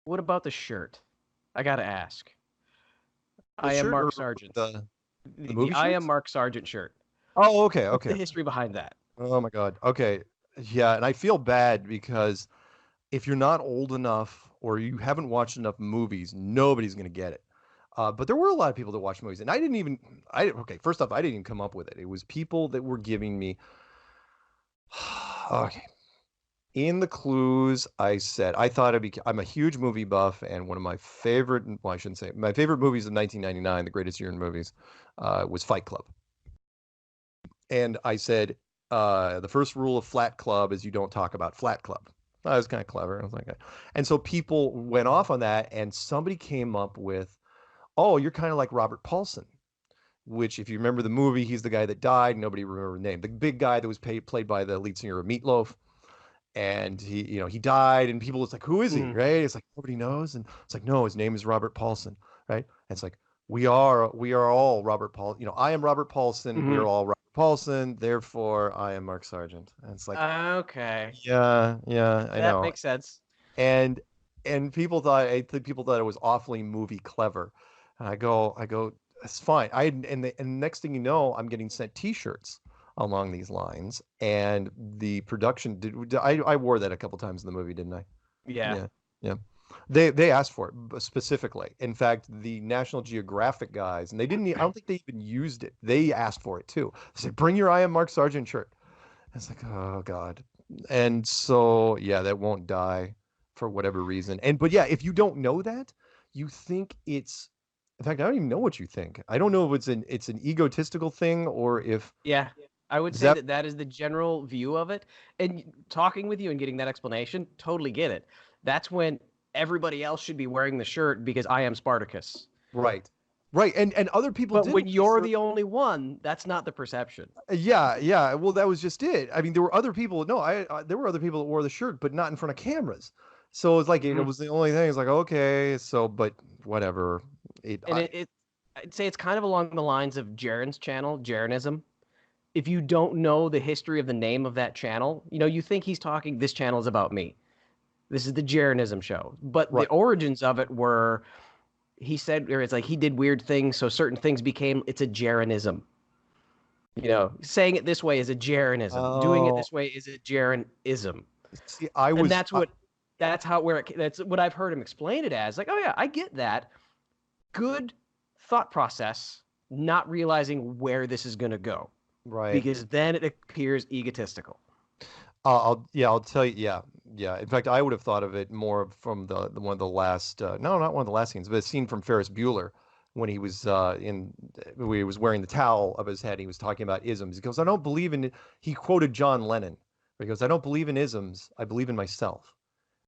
What about the shirt? I gotta ask. The I am shirt Mark or Sargent. the The movie I am shirts? Mark Sargent shirt. Oh, okay, What's the okay. history behind that? Oh my God. Okay. Yeah, and I feel bad because if you're not old enough or you haven't watched enough movies, nobody's gonna get it. But there were a lot of people that watched movies, and I didn't even. Okay. First off, I didn't even come up with it. It was people that were giving me. Okay. In the clues, I said I thought I'm a huge movie buff, and one of my favorite. Well, I shouldn't say my favorite movies of 1999, the greatest year in movies, was Fight Club. And I said, the first rule of Flat Club is you don't talk about Flat Club. That was kind of clever. I was like, and so people went off on that, and somebody came up with, oh, you're kind of like Robert Paulson, which, if you remember the movie, he's the guy that died. Nobody remember the name. The big guy that was played by the lead singer of Meatloaf, and he died, and people was like, who is he? Mm, Right? It's like nobody knows, and it's like, no, his name is Robert Paulson, right? And it's like we are all Robert Paul. I am Robert Paulson. We hmm are all Robert Paulson. Therefore, I am Mark Sargent. And it's like, Okay, yeah, yeah, I that know. makes sense. And I think people thought it was awfully movie clever. And I go, it's fine. And next thing you know, I'm getting sent T-shirts along these lines, and the production I wore that a couple times in the movie, didn't I? Yeah. Yeah, yeah. They asked for it specifically. In fact, the National Geographic guys, and they didn't. I don't think they even used it. They asked for it too. They said, "Bring your I Am Mark Sargent shirt." And it's like, oh God. And so, yeah, that won't die for whatever reason. But yeah, if you don't know that, you think it's. In fact, I don't even know what you think. I don't know if it's an egotistical thing or if Yeah, I would is say that that that is the general view of it. And talking with you and getting that explanation, totally get it. That's when everybody else should be wearing the shirt because I am Spartacus. right, right, and other people But didn't. when you're the only one, that's not the perception. Yeah, yeah. Well, that was just it. I mean, there were other people. No, there were other people that wore the shirt, but not in front of cameras. So it's like it Mhm. was the only thing. It's like okay, so but whatever. It And I'd say it's kind of along the lines of Jaren's channel, Jarenism. If you don't know the history of the name of that channel, you think he's talking, this channel is about me. This is the Jarenism show. But the right. origins of it were, he said, or it's like he did weird things, so certain things became, it's a Jarenism. Saying it this way is a Jarenism. Doing it Oh, this way is a Jarenism. see, I And was that's what I've heard him explain it as. Like, oh yeah, I get that. Good thought process, not realizing where this is going to go, right. because then it appears egotistical. I'll tell you. Yeah, yeah. In fact, I would have thought of it more from the one of the last. No, not one of the last scenes, but a scene from Ferris Bueller when he was when he was wearing the towel of his head. He was talking about isms. He goes, "I don't believe in." He quoted John Lennon. He goes, "I don't believe in isms. I believe in myself."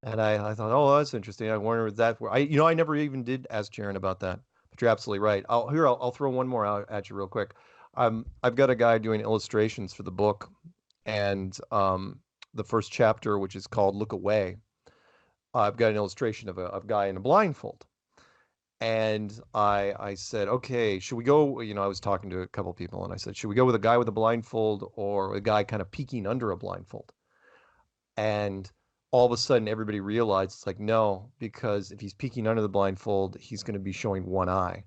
And I thought, oh, that's interesting. I wonder if that where I never even did ask Jaron about that. But you're absolutely right. I'll throw one more out at you real quick. I've got a guy doing illustrations for the book, and the first chapter, which is called "Look Away," I've got an illustration of a guy in a blindfold. And I said, okay, should we go? I was talking to a couple people, and I said, should we go with a guy with a blindfold or a guy kind of peeking under a blindfold? And all of a sudden, everybody realized it's like, no, because if he's peeking under the blindfold, he's going to be showing one eye.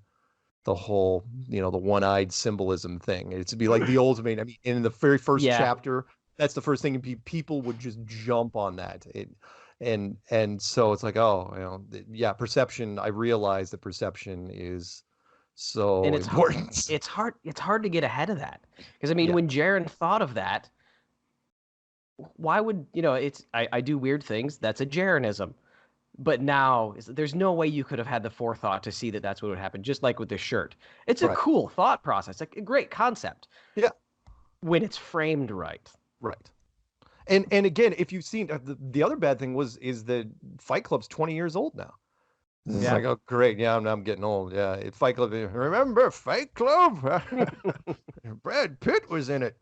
The whole, the one-eyed symbolism thing. It's to be like the ultimate. I mean, in the very first Yeah. chapter, that's the first thing. People would just jump on that. And so it's like, oh, yeah, perception. I realize that perception is And so it's hard, important. it's hard to get ahead of that. Because I mean, Yeah, when Jaren thought of that, why would, I do weird things, that's a Jarenism. But now there's no way you could have had the forethought to see that that's what would happen, just like with the shirt. It's a right. cool thought process, like a great concept Yeah, when it's framed right. right. And again, if you've seen the other bad thing is that Fight Club's 20 years old now. It's Yeah. like, oh, great. Yeah, I'm getting old. Yeah, Fight Club. Remember Fight Club? Brad Pitt was in it.